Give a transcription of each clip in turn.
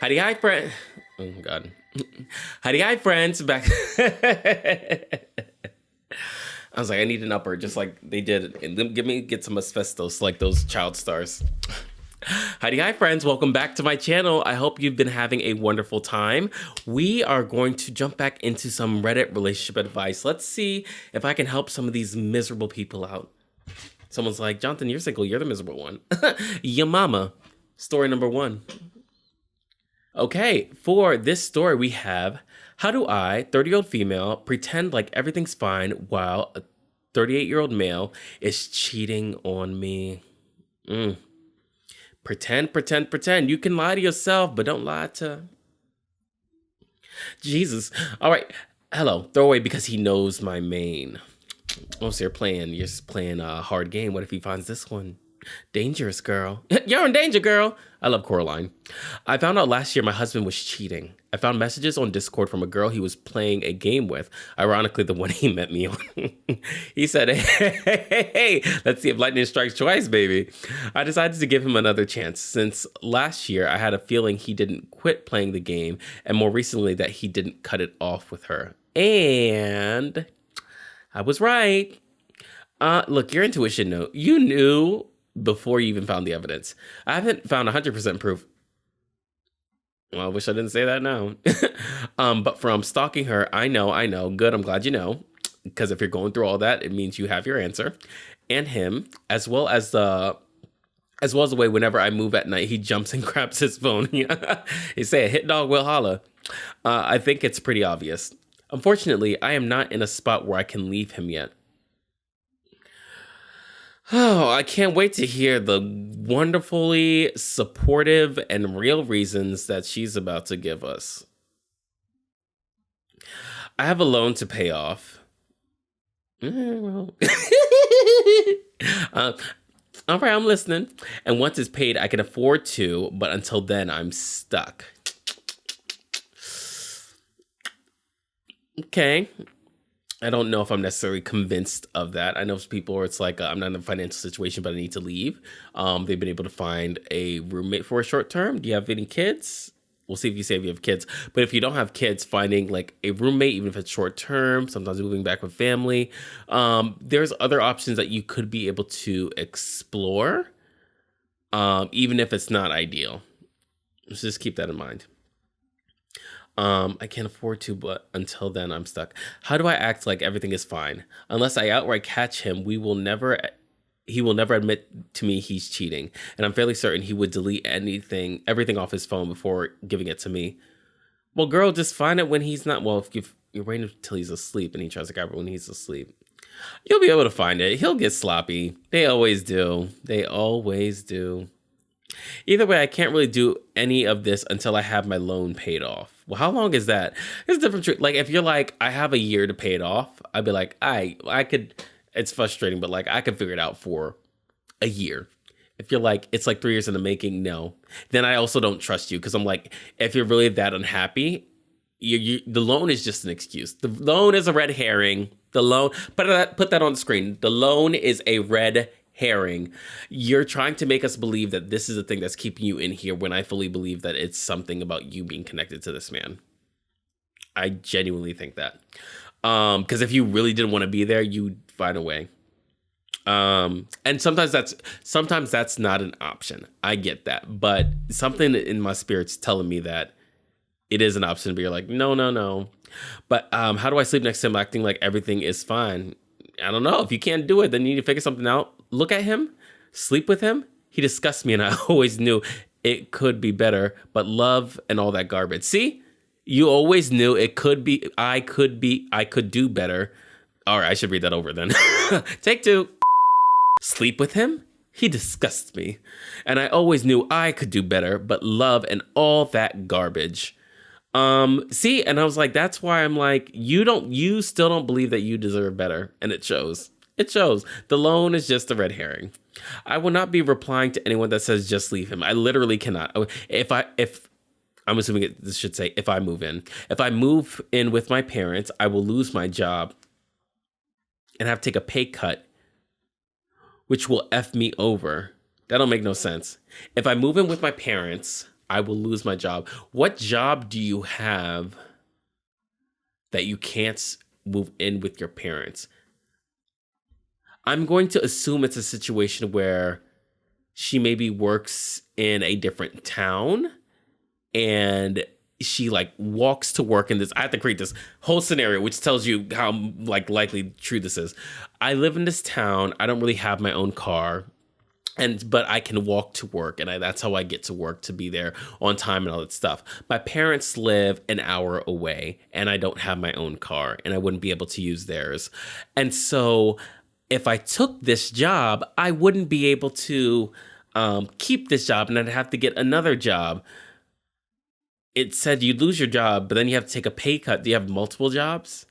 Howdy, hi, friend. Oh, God. Howdy, hi, friends. Back. I was like, I need an upper, just like they did. And get some asbestos, like those child stars. Howdy, hi, friends. Welcome back to my channel. I hope you've been having a wonderful time. We are going to jump back into some Reddit relationship advice. Let's see if I can help some of these miserable people out. Someone's like, Jonathan, you're single. You're the miserable one. Your mama. Story number 1. Okay, for this story we have, how do I, 30-year-old female, pretend like everything's fine while a 38-year-old male is cheating on me? Pretend. You can lie to yourself, but don't lie to Jesus. All right, hello, throwaway because he knows my main. Oh, so you're just playing a hard game. What if he finds this one? Dangerous, girl. You're in danger, girl. I love Coraline. I found out last year my husband was cheating. I found messages on Discord from a girl he was playing a game with. Ironically, the one he met me on. He said, hey, let's see if lightning strikes twice, baby. I decided to give him another chance. Since last year, I had a feeling he didn't quit playing the game, and more recently that he didn't cut it off with her. And I was right. Look, your intuition knew. You knew before you even found the evidence. I haven't found 100% proof. Well, I wish I didn't say that now. But from stalking her, I know. Good, I'm glad you know. Because if you're going through all that, it means you have your answer. And him, as well as the way whenever I move at night, he jumps and grabs his phone. He say a hit dog will holla. I think it's pretty obvious. Unfortunately, I am not in a spot where I can leave him yet. Oh, I can't wait to hear the wonderfully supportive and real reasons that she's about to give us. I have a loan to pay off. All right, I'm listening. And once it's paid, I can afford to, but until then, I'm stuck. Okay. I don't know if I'm necessarily convinced of that. I know people where it's like, I'm not in a financial situation, but I need to leave. They've been able to find a roommate for a short term. Do you have any kids? We'll see if you say if you have kids. But if you don't have kids, finding like a roommate, even if it's short term, sometimes moving back with family, there's other options that you could be able to explore, even if it's not ideal. Let's just keep that in mind. I can't afford to, but until then, I'm stuck. How do I act like everything is fine? Unless I outright catch him, he will never admit to me he's cheating. And I'm fairly certain he would delete everything off his phone before giving it to me. Well, girl, just find it when he's not. Well, if you're waiting until he's asleep and he tries to grab it when he's asleep, you'll be able to find it. He'll get sloppy. They always do. Either way, I can't really do any of this until I have my loan paid off. Well, how long is that? It's different. Like, if you're like, I have a year to pay it off, I'd be like, I could, it's frustrating, but like, I could figure it out for a year. If you're like, it's like 3 years in the making, no. Then I also don't trust you, because I'm like, if you're really that unhappy, the loan is just an excuse. The loan is a red herring. The loan, put that on the screen. The loan is a red herring. You're trying to make us believe that this is the thing that's keeping you in here, when I fully believe that it's something about you being connected to this man. I genuinely think that. Because if you really didn't want to be there, you'd find a way. And sometimes that's not an option. I get that. But something in my spirit's telling me that it is an option, but you're like, no. But how do I sleep next to him acting like everything is fine? I don't know. If you can't do it, then you need to figure something out. Look at him, sleep with him. He disgusts me, and I always knew it could be better, but love and all that garbage. See, you always knew it could be, I could do better. All right, I should read that over then. Take 2. Sleep with him? He disgusts me. And I always knew I could do better, but love and all that garbage. See, and I was like, that's why I'm like, you still don't believe that you deserve better. And it shows. It shows. The loan is just a red herring. I will not be replying to anyone that says just leave him. I literally cannot. If I'm assuming this should say if I move in. If I move in with my parents, I will lose my job and have to take a pay cut, which will F me over. That don't make no sense. If I move in with my parents, I will lose my job. What job do you have that you can't move in with your parents? I'm going to assume it's a situation where she maybe works in a different town and she like walks to work in this. I have to create this whole scenario, which tells you how like likely true this is. I live in this town. I don't really have my own car. But I can walk to work, and that's how I get to work, to be there on time and all that stuff. My parents live an hour away, and I don't have my own car, and I wouldn't be able to use theirs. And so if I took this job, I wouldn't be able to keep this job, and I'd have to get another job. It said you'd lose your job, but then you have to take a pay cut. Do you have multiple jobs?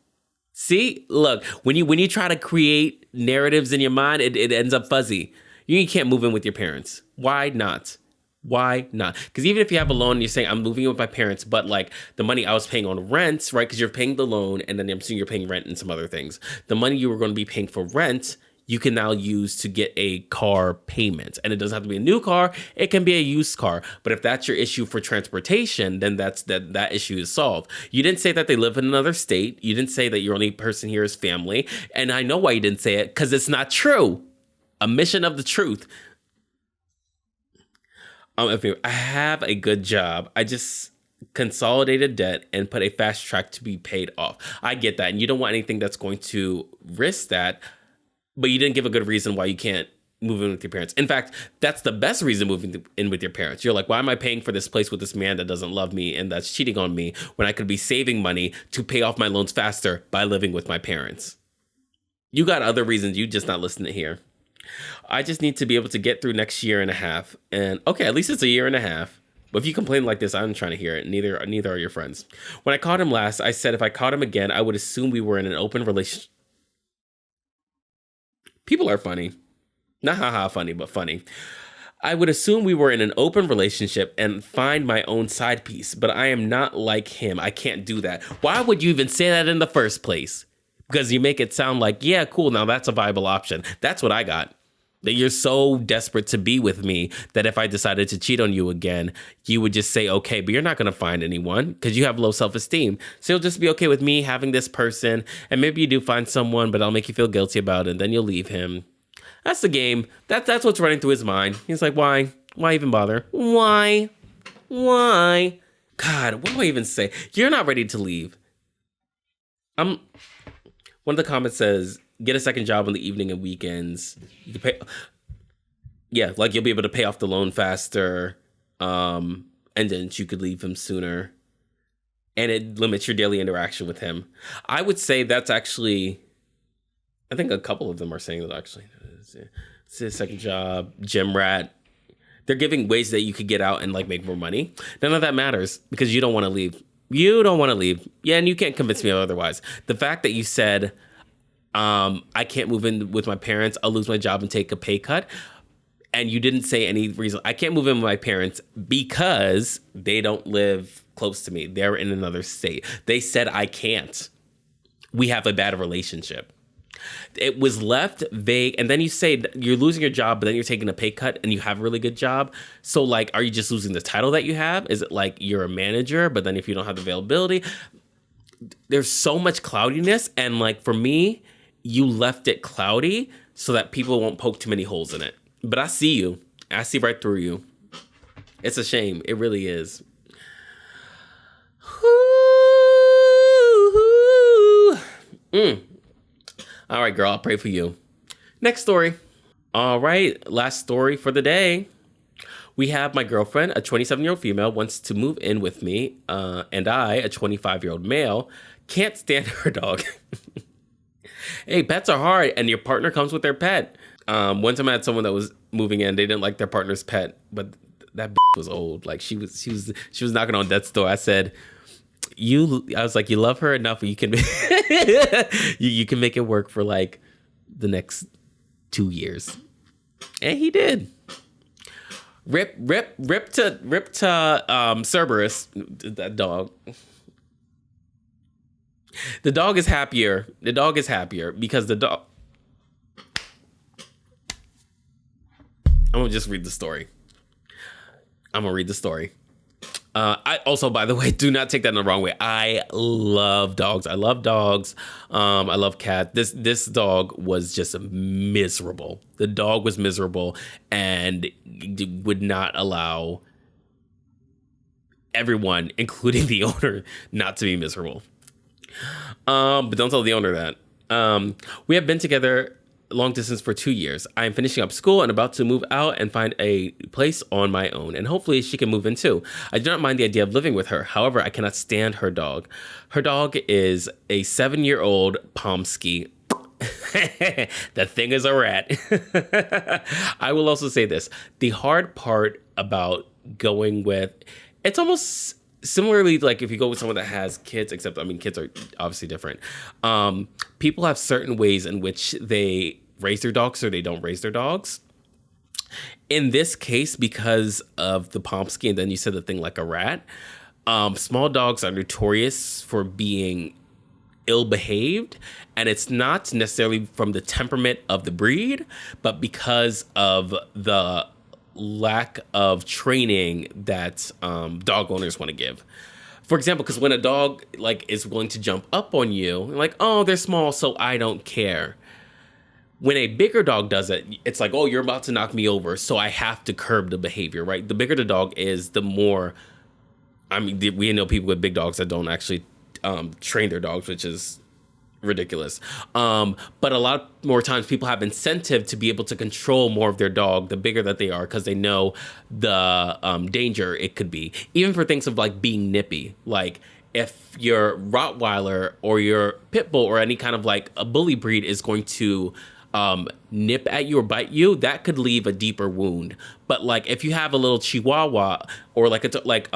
See, look, when you try to create narratives in your mind, it ends up fuzzy. You can't move in with your parents. Why not? Why not? Because even if you have a loan and you're saying, I'm moving in with my parents, but like the money I was paying on rent, right? Because you're paying the loan and then I'm assuming you're paying rent and some other things. The money you were going to be paying for rent, you can now use to get a car payment. And it doesn't have to be a new car. It can be a used car. But if that's your issue for transportation, then that issue is solved. You didn't say that they live in another state. You didn't say that your only person here is family. And I know why you didn't say it, because it's not true. Omission of the truth. I have a good job. I just consolidated debt and put a fast track to be paid off. I get that. And you don't want anything that's going to risk that. But you didn't give a good reason why you can't move in with your parents. In fact, that's the best reason moving in with your parents. You're like, why am I paying for this place with this man that doesn't love me and that's cheating on me when I could be saving money to pay off my loans faster by living with my parents? You got other reasons. You just not listening here. I just need to be able to get through next year and a half. And okay, at least it's a year and a half. But if you complain like this, I'm trying to hear it. Neither are your friends. When I caught him last, I said if I caught him again, I would assume we were in an open relationship. People are funny. Not haha funny, but funny. I would assume we were in an open relationship and find my own side piece. But I am not like him. I can't do that. Why would you even say that in the first place? Because you make it sound like, yeah, cool, now that's a viable option. That's what I got. That you're so desperate to be with me that if I decided to cheat on you again, you would just say, okay, but you're not going to find anyone because you have low self-esteem. So you'll just be okay with me having this person. And maybe you do find someone, but I'll make you feel guilty about it. And then you'll leave him. That's the game. That's what's running through his mind. He's like, why? Why even bother? Why? God, what do I even say? You're not ready to leave. One of the comments says, get a second job on the evening and weekends. You can pay, yeah, like you'll be able to pay off the loan faster, and then you could leave him sooner, and it limits your daily interaction with him. I would say that's actually, I think a couple of them are saying that actually. It's a second job, gym rat. They're giving ways that you could get out and like make more money. None of that matters because you don't want to leave. You don't want to leave. Yeah, and you can't convince me otherwise. The fact that you said, I can't move in with my parents, I'll lose my job and take a pay cut. And you didn't say any reason. I can't move in with my parents because they don't live close to me. They're in another state. They said I can't. We have a bad relationship. It was left vague. And then you say you're losing your job, but then you're taking a pay cut and you have a really good job. So like, are you just losing the title that you have? Is it like you're a manager, but then if you don't have the availability, there's so much cloudiness. And like for me, you left it cloudy so that people won't poke too many holes in it. But I see you. I see right through you. It's a shame. It really is. All right, girl, I'll pray for you. Next story. All right, last story for the day. We have my girlfriend, a 27-year-old female, wants to move in with me, and I, a 25-year-old male, can't stand her dog. Hey, pets are hard, and your partner comes with their pet. One time I had someone that was moving in, they didn't like their partner's pet, but that was old. Like she was knocking on death's door. I said, I was like, you love her enough, you can you can make it work for like the next 2 years, and he did. Rip to Cerberus, that dog. The dog is happier. The dog is happier because the dog. I'm gonna just read the story. I'm gonna read the story. I also, by the way, do not take that in the wrong way. I love dogs. I love dogs. I love cats. This dog was just miserable. The dog was miserable and would not allow everyone, including the owner, not to be miserable. But don't tell the owner that. We have been together long distance for 2 years. I am finishing up school and about to move out and find a place on my own, and hopefully she can move in too. I do not mind the idea of living with her. However, I cannot stand her dog. Her dog is a 7-year-old Pomsky. The thing is a rat. I will also say this. The hard part about going with, it's almost similarly like if you go with someone that has kids, except, I mean, kids are obviously different. People have certain ways in which they raise their dogs or they don't raise their dogs. In this case, because of the Pomsky, and then you said the thing like a rat, small dogs are notorious for being ill-behaved, and it's not necessarily from the temperament of the breed, but because of the lack of training that dog owners want to give. For example, because when a dog like is willing to jump up on you, like, oh, they're small, so I don't care. When a bigger dog does it, it's like, oh, you're about to knock me over, so I have to curb the behavior, right? The bigger the dog is, the more, I mean, we know people with big dogs that don't actually train their dogs, which is ridiculous. But a lot more times people have incentive to be able to control more of their dog, the bigger that they are, because they know the danger it could be. Even for things of like being nippy, like if your Rottweiler or your Pit Bull or any kind of like a bully breed is going to nip at you or bite you, that could leave a deeper wound. But like if you have a little Chihuahua or like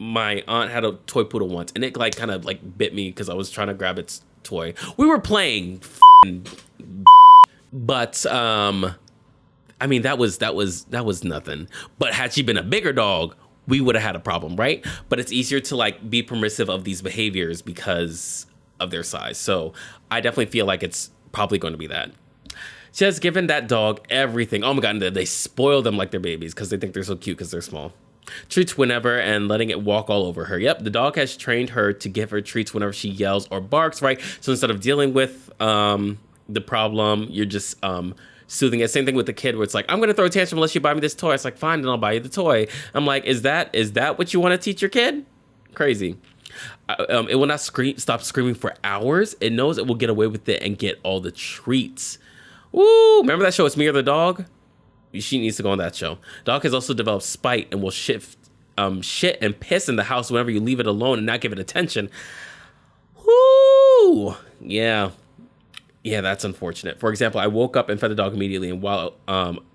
my aunt had a toy poodle once, and it like kind of like bit me because I was trying to grab its toy. We were playing, but I mean that was nothing. But had she been a bigger dog, we would have had a problem, right? But it's easier to like be permissive of these behaviors because of their size. So I definitely feel like it's probably going to be that. She has given that dog everything. Oh my God, and they spoil them like they're babies because they think they're so cute because they're small. Treats whenever and letting it walk all over her. Yep, the dog has trained her to give her treats whenever she yells or barks, right? So instead of dealing with the problem, you're just soothing it. Same thing with the kid where it's like, I'm going to throw a tantrum unless you buy me this toy. It's like, fine, then I'll buy you the toy. I'm like, is that what you want to teach your kid? Crazy. It will not stop screaming for hours. It knows it will get away with it and get all the treats. Woo! Remember that show, It's Me or the Dog? She needs to go on that show. Dog has also developed spite and will shit and piss in the house whenever you leave it alone and not give it attention. Woo! Yeah, that's unfortunate. For example, I woke up and fed the dog immediately, and while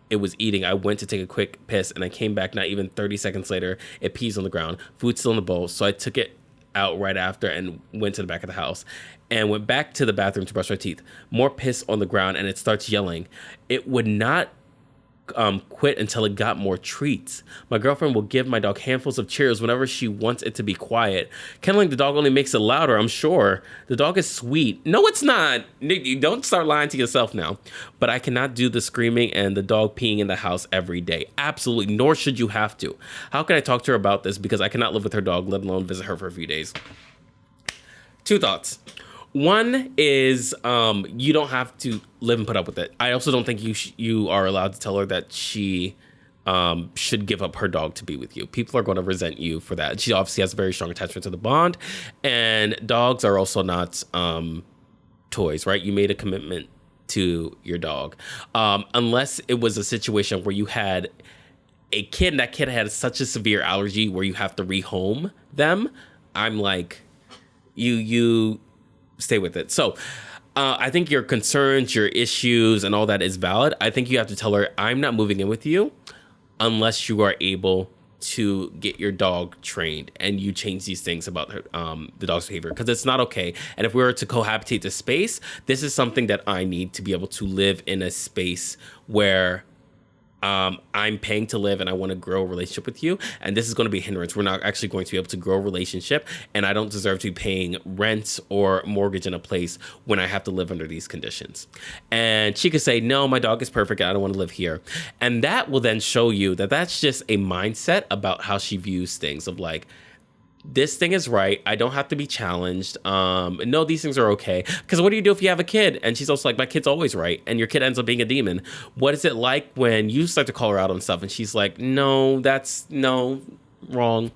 it was eating, I went to take a quick piss, and I came back not even 30 seconds later. It pees on the ground. Food's still in the bowl, so I took it out right after and went to the back of the house and went back to the bathroom to brush my teeth. More piss on the ground, and it starts yelling. It would not quit until it got more treats. My girlfriend will give my dog handfuls of Cheerios whenever she wants it to be quiet. Kenneling the dog only makes it louder, I'm sure. The dog is sweet. No, it's not. You don't start lying to yourself now. But I cannot do the screaming and the dog peeing in the house every day. Absolutely, nor should you have to. How can I talk to her about this? Because I cannot live with her dog, let alone visit her for a few days. 2 thoughts. One is you don't have to live and put up with it. I also don't think you are allowed to tell her that she should give up her dog to be with you. People are going to resent you for that. She obviously has a very strong attachment to the bond, and dogs are also not toys, right? You made a commitment to your dog. Unless it was a situation where you had a kid and that kid had such a severe allergy where you have to rehome them, I'm like, you stay with it. So I think your concerns, your issues, and all that is valid. I think you have to tell her, I'm not moving in with you unless you are able to get your dog trained and you change these things about her, the dog's behavior, because it's not okay. And if we were to cohabitate the space, this is something that I need to be able to live in a space where I'm paying to live and I want to grow a relationship with you. And this is going to be a hindrance. We're not actually going to be able to grow a relationship. And I don't deserve to be paying rent or mortgage in a place when I have to live under these conditions. And she could say, no, my dog is perfect. I don't want to live here. And that will then show you that that's just a mindset about how she views things of like, this thing is right. I don't have to be challenged. No, these things are okay. Because what do you do if you have a kid? And she's also like, my kid's always right. And your kid ends up being a demon. What is it like when you start to call her out on stuff and she's like, no, wrong.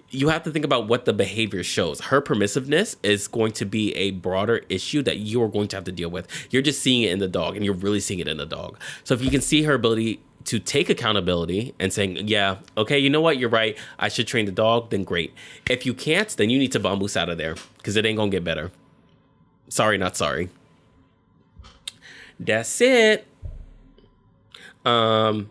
You have to think about what the behavior shows. Her permissiveness is going to be a broader issue that you are going to have to deal with. You're just seeing it in the dog, and you're really seeing it in the dog. So if you can see her ability to take accountability and saying, yeah, okay, you know what, you're right, I should train the dog, then great. If you can't, then you need to bamboos out of there because it ain't gonna get better. Sorry, not sorry. That's it. And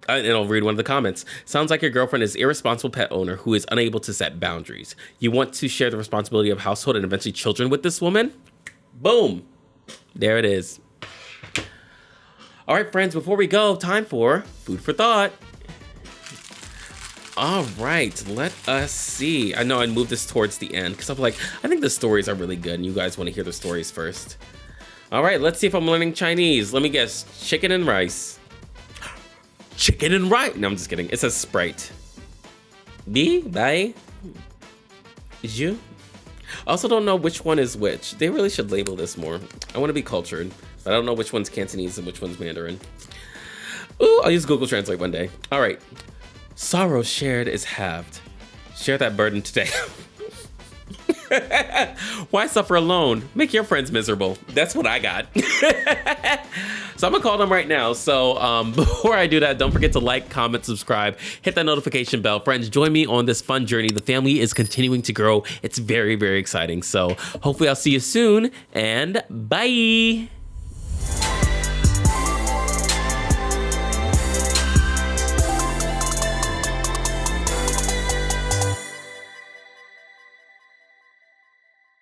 I'll read one of the comments. Sounds like your girlfriend is an irresponsible pet owner who is unable to set boundaries. You want to share the responsibility of household and eventually children with this woman? Boom. There it is. All right, friends, before we go, time for food for thought. All right, let us see. I know I moved this towards the end because I'm like, I think the stories are really good and you guys want to hear the stories first. All right, let's see if I'm learning Chinese. Let me guess, chicken and rice. Chicken and rice. No, I'm just kidding. It says Sprite. Bi, bai, ju. I also don't know which one is which. They really should label this more. I want to be cultured, but I don't know which one's Cantonese and which one's Mandarin. Ooh, I'll use Google Translate one day. All right. Sorrow shared is halved. Share that burden today. Why suffer alone? Make your friends miserable. That's what I got. So I'm gonna call them right now. So before I do that, don't forget to like, comment, subscribe, hit that notification bell. Friends, join me on this fun journey. The family is continuing to grow. It's very, very exciting. So hopefully I'll see you soon, and bye.